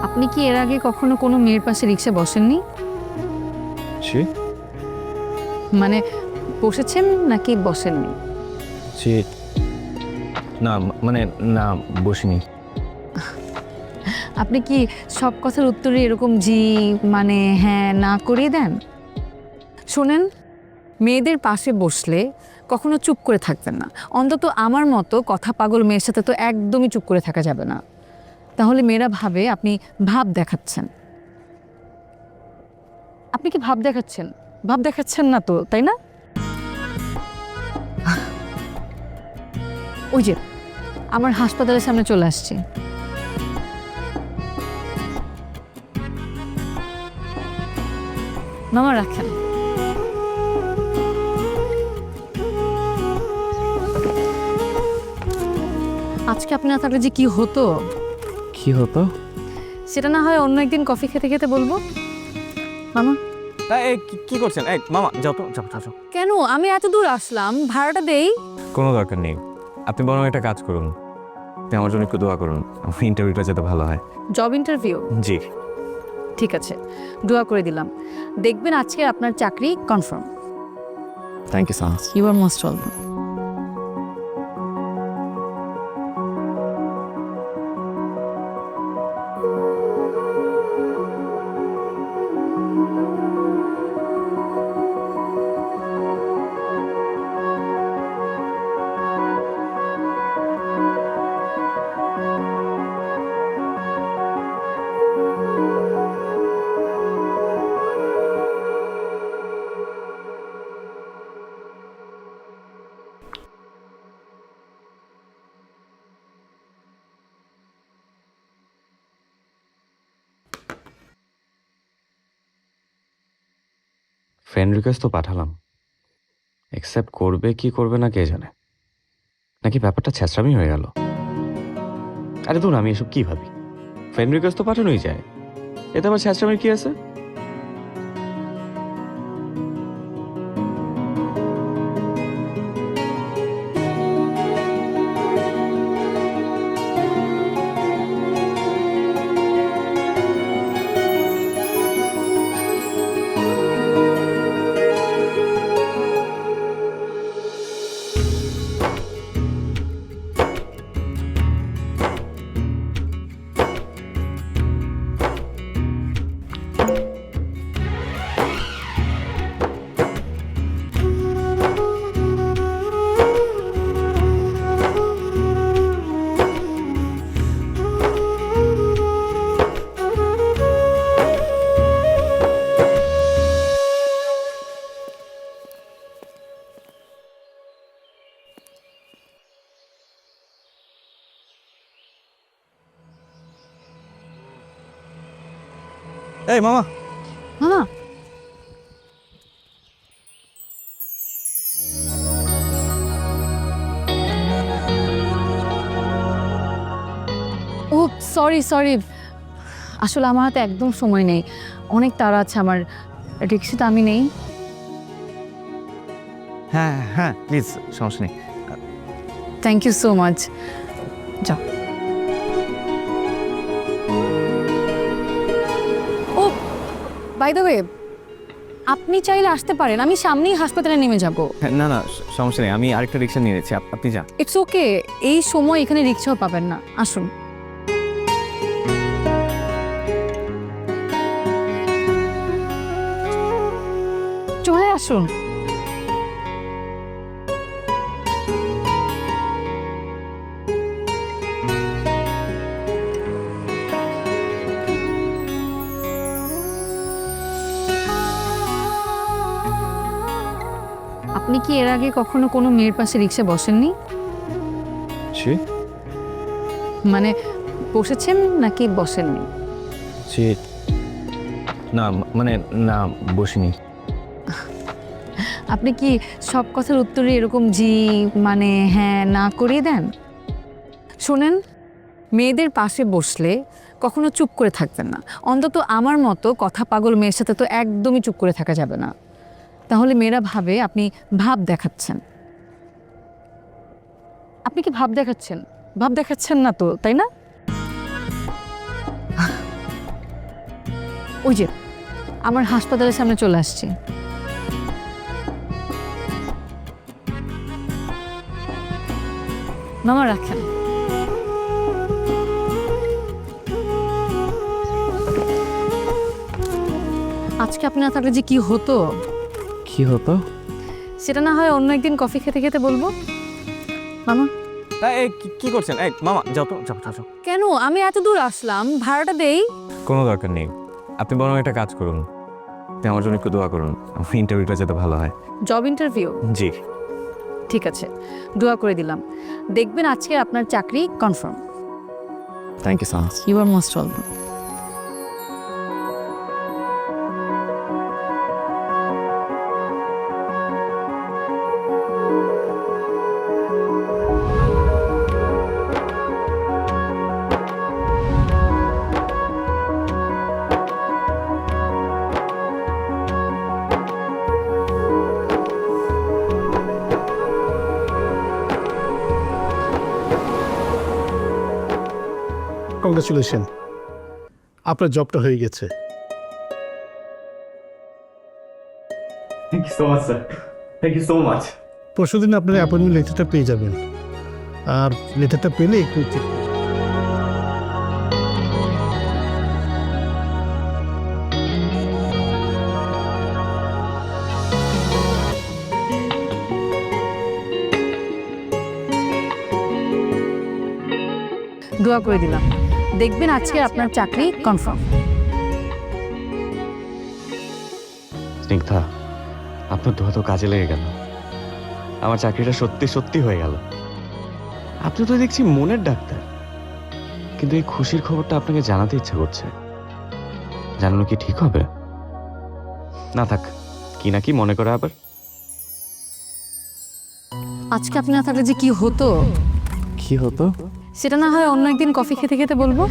আপনি কি এর আগে কখনো কোনো মেয়ের পাশে রিক্সা বসেননি? জি মানে বসেছেন নাকি বসেননি? জি না মানে না বসিনি। আপনি কি সব কথার উত্তরে এরকম জি মানে হ্যাঁ না করিয়ে দেন? শোনেন, মেয়েদের পাশে বসলে কখনো চুপ করে থাকবেন না। অন্তত আমার মতো কথা পাগল মেয়ের সাথে তো একদমই চুপ করে থাকা যাবে না। তাহলে মেয়েরা ভাবে আপনি ভাব দেখাচ্ছেন। আপনি কি ভাব দেখাচ্ছেন? ভাব দেখাচ্ছেন না তো, তাই না? ওই যে আমার হাসপাতালের সামনে চলে আসছে। মামা রাখেন। আজকে আপনি না থাকলে যে কি হতো কি হতো? সেটা না হয় অন্য একদিন কফি খেতে খেতে বলবো। মামা এই কি করছেন? এই মামা যাও তো, যাও যাও যাও। কেন? আমি এত দূর আসলাম, ভাড়াটা দেই। কোনো দরকার নেই, আপনি বরং একটা কাজ করুন, আপনি আমার জন্য একটু দোয়া করুন, আমার ইন্টারভিউটা যাতে ভালো হয়। Job interview? জি ঠিক আছে, দোয়া করে দিলাম। দেখবেন আজকে আপনার চাকরি confirm. Thank you so much. You are most welcome. Friend request তো পাঠালাম, অ্যাকসেপ্ট করবে কি করবে না কে জানে, নাকি ব্যাপারটা ছ্যাঁচড়ামি হয়ে গেল। আরে ধরুন, আমি এসব কি ভাবি, ফ্রেন্ড রিকোয়েস্ট তো পাঠানোই যায়, এতে আবার ছ্যাঁচড়ামির কি আছে? এই মামা, মামা ও সরি সরি, আসলে আমার হাতে একদম সময় নেই, অনেক তাড়া আছে আমার। রিক্সাটা আমি নেই। হ্যাঁ হ্যাঁ প্লিজ, সমস্যা নেই। Thank you so much. যাও। ও বাই দ্য ওয়ে, আপনি চাইলে আসতে পারেন, আমি সামনেই হাসপাতালে নেমে যাব। হ্যাঁ, না না সমস্যা নেই, আমি আরেকটা রিক্সা নিয়ে নিচ্ছি, আপনি যান। ইটস ওকে, এই সময় এখানে রিক্সাও পাবেন না, আসুন। চলে আসুন। আপনি কি এর আগে কখনো কোনো মেয়ের পাশে রিক্সা বসেননি? জি মানে বসেছেন নাকি বসেননি? জি না মানে না বসিনি। আপনি কি সব কথার উত্তরে এরকম জি মানে হ্যাঁ না করিয়ে দেন? শোনেন, মেয়েদের পাশে বসলে কখনো চুপ করে থাকবেন না। অন্তত আমার মতো কথা পাগল মেয়ের সাথে তো একদমই চুপ করে থাকা যাবে না। তাহলে মেয়েরা ভাবে আপনি ভাব দেখাচ্ছেন। আপনি কি ভাব দেখাচ্ছেন? ভাব দেখাচ্ছেন না তো, তাই না? ওই যে আমার হাসপাতালের সামনে চলে আসছি। মামা রাখেন। আজকে আপনি না থাকলে যে কি হতো কি হতো? সেটা না হয় অন্য একদিন কফি খেতে খেতে বলবো। মামা এই কি করছেন? এই মামা যাও তো, যাও যাও যাও। কেন? আমি এত দূর আসলাম, ভাড়াটা দেই। কোনো দরকার নেই, আপনি বরং একটা কাজ করুন, আপনি আমার জন্য একটু দোয়া করুন, আমার ইন্টারভিউটা যাতে ভালো হয়। Job interview? জি। ঠিক আছে, দোয়া করে দিলাম। দেখবেন আজকে আপনার চাকরি confirm. Thank you so much. You are most welcome. Congratulation, আপনার জবটা হয়ে গেছে। Thank you so much sir, thank you so much. পরশুদিন আপনার অ্যাপয়েন্টমেন্ট লেটারটা পেয়ে যাবেন, আর লেটারটা পেলে একটু চেক দোয়া করে দিলাম। দেখবেন আজকে আপনার চাকরি কনফার্ম। স্নিগ্ধা, আপনার দোয়া তো কাজে লেগে গেল, আমার চাকরিটা সত্যি সত্যি হয়ে গেল। আপনি তো দেখছি মনের ডাক্তার, কিন্তু এই খুশির খবরটা আপনাকে জানাতে ইচ্ছা করছে। জানানো কি ঠিক হবে? না থাক, কি না কি মনে করে আবার। আজকে আপনি না থাকলে যে কি হতো কি হতো? সেটা না হয় অন্য একদিন কফি খেতে খেতে বলবো।